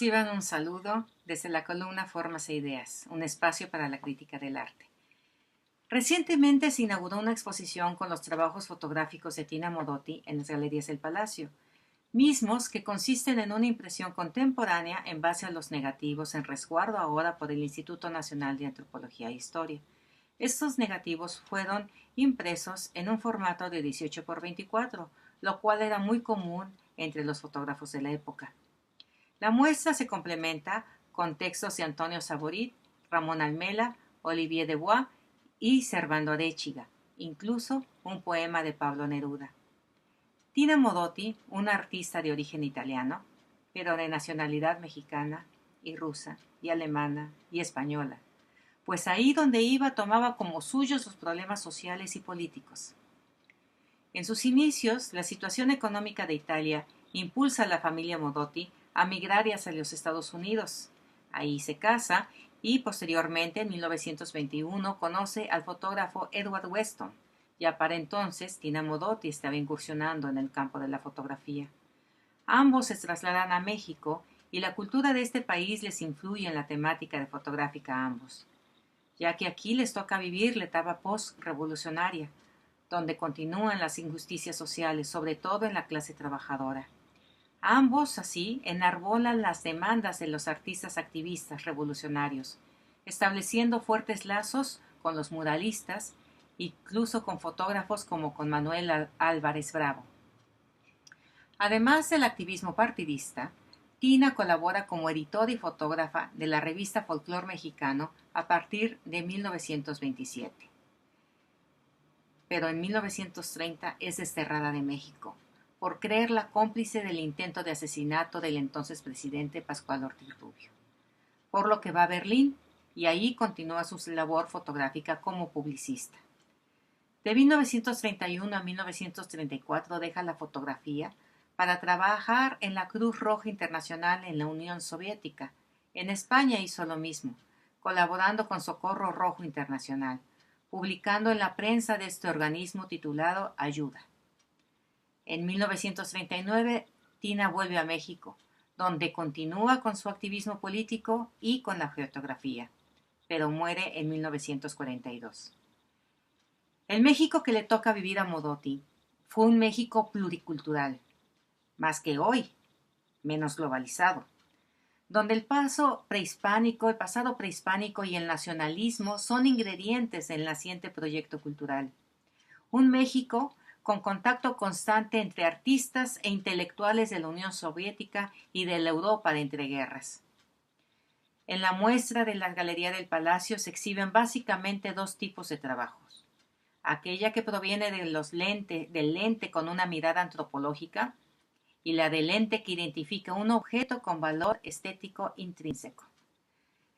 Reciban un saludo desde la columna Formas e Ideas, un espacio para la crítica del arte. Recientemente se inauguró una exposición con los trabajos fotográficos de Tina Modotti en las Galerías del Palacio, mismos que consisten en una impresión contemporánea en base a los negativos en resguardo ahora por el Instituto Nacional de Antropología e Historia. Estos negativos fueron impresos en un formato de 18 por 24, lo cual era muy común entre los fotógrafos de la época. La muestra se complementa con textos de Antonio Saborit, Ramón Almela, Olivier Dubois y Servando Arechiga, incluso un poema de Pablo Neruda. Tina Modotti, una artista de origen italiano, pero de nacionalidad mexicana y rusa y alemana y española, pues ahí donde iba tomaba como suyos los problemas sociales y políticos. En sus inicios, la situación económica de Italia impulsa a la familia Modotti a migrar hacia los Estados Unidos. Ahí se casa y posteriormente, en 1921, conoce al fotógrafo Edward Weston. Ya para entonces, Tina Modotti estaba incursionando en el campo de la fotografía. Ambos se trasladan a México y la cultura de este país les influye en la temática de fotográfica a ambos, ya que aquí les toca vivir la etapa post-revolucionaria, donde continúan las injusticias sociales, sobre todo en la clase trabajadora. Ambos, así, enarbolan las demandas de los artistas activistas revolucionarios, estableciendo fuertes lazos con los muralistas, incluso con fotógrafos como con Manuel Álvarez Bravo. Además del activismo partidista, Tina colabora como editora y fotógrafa de la revista Folclor Mexicano a partir de 1927. Pero en 1930 es desterrada de México por creerla cómplice del intento de asesinato del entonces presidente Pascual Ortiz Rubio, por lo que va a Berlín y ahí continúa su labor fotográfica como publicista. De 1931 a 1934 deja la fotografía para trabajar en la Cruz Roja Internacional en la Unión Soviética. En España hizo lo mismo, colaborando con Socorro Rojo Internacional, publicando en la prensa de este organismo titulado Ayuda. En 1939, Tina vuelve a México, donde continúa con su activismo político y con la fotografía, pero muere en 1942. El México que le toca vivir a Modotti fue un México pluricultural, más que hoy, menos globalizado, donde el pasado prehispánico y el nacionalismo son ingredientes del naciente proyecto cultural. Un México con contacto constante entre artistas e intelectuales de la Unión Soviética y de la Europa de entreguerras. En la muestra de la Galería del Palacio se exhiben básicamente dos tipos de trabajos: aquella que proviene del lente con una mirada antropológica y la del lente que identifica un objeto con valor estético intrínseco.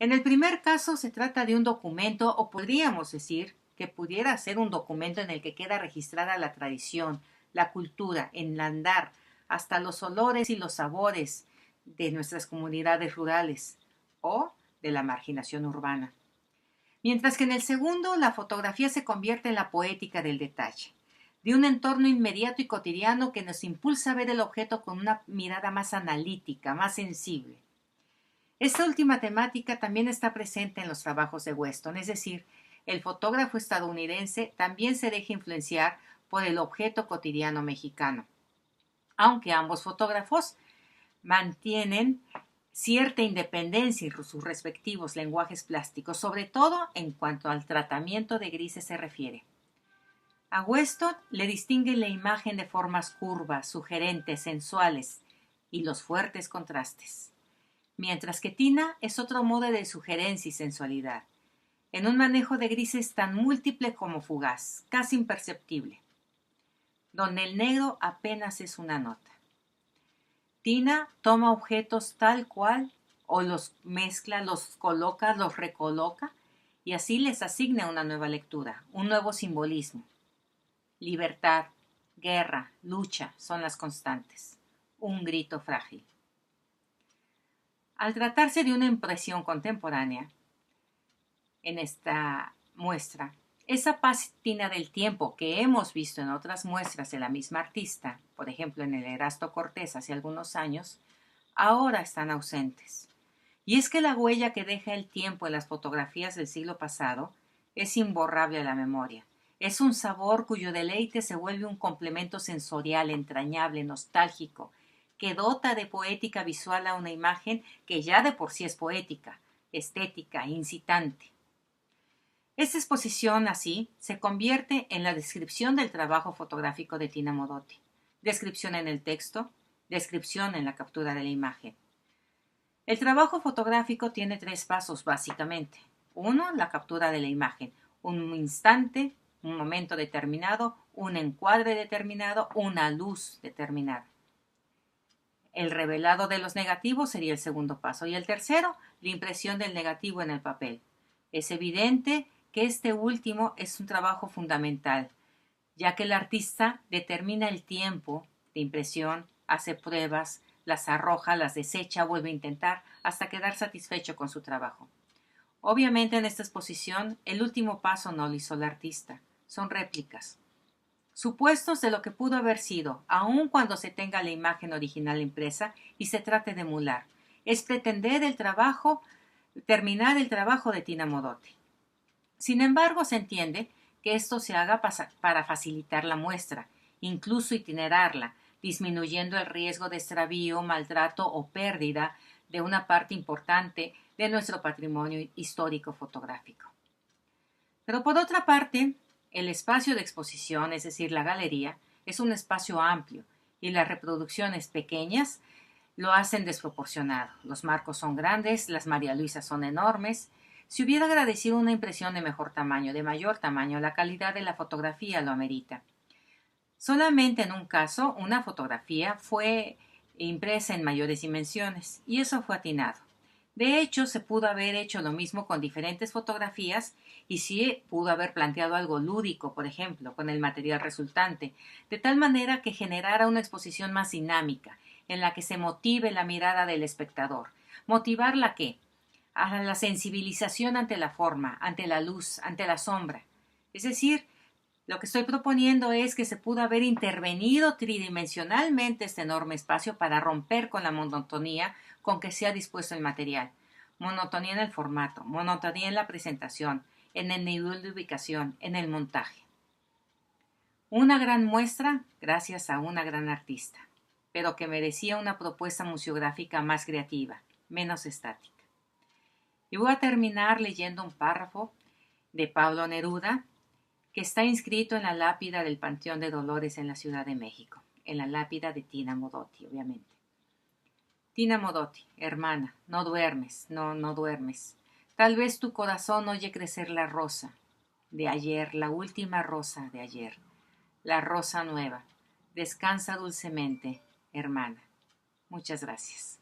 En el primer caso se trata de un documento, o podríamos decir que pudiera ser un documento en el que queda registrada la tradición, la cultura, el andar, hasta los olores y los sabores de nuestras comunidades rurales o de la marginación urbana. Mientras que en el segundo, la fotografía se convierte en la poética del detalle, de un entorno inmediato y cotidiano que nos impulsa a ver el objeto con una mirada más analítica, más sensible. Esta última temática también está presente en los trabajos de Weston, es decir, el fotógrafo estadounidense también se deja influenciar por el objeto cotidiano mexicano, aunque ambos fotógrafos mantienen cierta independencia en sus respectivos lenguajes plásticos, sobre todo en cuanto al tratamiento de grises se refiere. A Weston le distingue la imagen de formas curvas, sugerentes, sensuales y los fuertes contrastes, mientras que Tina es otro modo de sugerencia y sensualidad, en un manejo de grises tan múltiple como fugaz, casi imperceptible, donde el negro apenas es una nota. Tina toma objetos tal cual o los mezcla, los coloca, los recoloca y así les asigna una nueva lectura, un nuevo simbolismo. Libertad, guerra, lucha son las constantes. Un grito frágil. Al tratarse de una impresión contemporánea, en esta muestra, esa pátina del tiempo que hemos visto en otras muestras de la misma artista, por ejemplo en el Erasto Cortés hace algunos años, ahora están ausentes. Y es que la huella que deja el tiempo en las fotografías del siglo pasado es imborrable a la memoria. Es un sabor cuyo deleite se vuelve un complemento sensorial entrañable, nostálgico, que dota de poética visual a una imagen que ya de por sí es poética, estética, incitante. Esta exposición, así, se convierte en la descripción del trabajo fotográfico de Tina Modotti. Descripción en el texto, descripción en la captura de la imagen. El trabajo fotográfico tiene 3 pasos básicamente. 1, la captura de la imagen. Un instante, un momento determinado, un encuadre determinado, una luz determinada. El revelado de los negativos sería el segundo paso. Y el tercero, la impresión del negativo en el papel. Es evidente que este último es un trabajo fundamental, ya que el artista determina el tiempo de impresión, hace pruebas, las arroja, las desecha, vuelve a intentar, hasta quedar satisfecho con su trabajo. Obviamente en esta exposición el último paso no lo hizo el artista, son réplicas. Supuestos de lo que pudo haber sido, aun cuando se tenga la imagen original impresa y se trate de emular. Es pretender terminar el trabajo de Tina Modotti. Sin embargo, se entiende que esto se haga para facilitar la muestra, incluso itinerarla, disminuyendo el riesgo de extravío, maltrato o pérdida de una parte importante de nuestro patrimonio histórico fotográfico. Pero por otra parte, el espacio de exposición, es decir, la galería, es un espacio amplio y las reproducciones pequeñas lo hacen desproporcionado. Los marcos son grandes, las María Luisas son enormes. Si hubiera agradecido una impresión de mejor tamaño, de mayor tamaño, la calidad de la fotografía lo amerita. Solamente en un caso, una fotografía fue impresa en mayores dimensiones, y eso fue atinado. De hecho, se pudo haber hecho lo mismo con diferentes fotografías y sí pudo haber planteado algo lúdico, por ejemplo, con el material resultante, de tal manera que generara una exposición más dinámica, en la que se motive la mirada del espectador. ¿Motivarla qué? A la sensibilización ante la forma, ante la luz, ante la sombra. Es decir, lo que estoy proponiendo es que se pudo haber intervenido tridimensionalmente este enorme espacio para romper con la monotonía con que se ha dispuesto el material. Monotonía en el formato, monotonía en la presentación, en el nivel de ubicación, en el montaje. Una gran muestra gracias a una gran artista, pero que merecía una propuesta museográfica más creativa, menos estática. Y voy a terminar leyendo un párrafo de Pablo Neruda, que está inscrito en la lápida del Panteón de Dolores en la Ciudad de México, en la lápida de Tina Modotti, obviamente. Tina Modotti, hermana, no duermes, no duermes. Tal vez tu corazón oye crecer la rosa de ayer, la última rosa de ayer, la rosa nueva. Descansa dulcemente, hermana. Muchas gracias.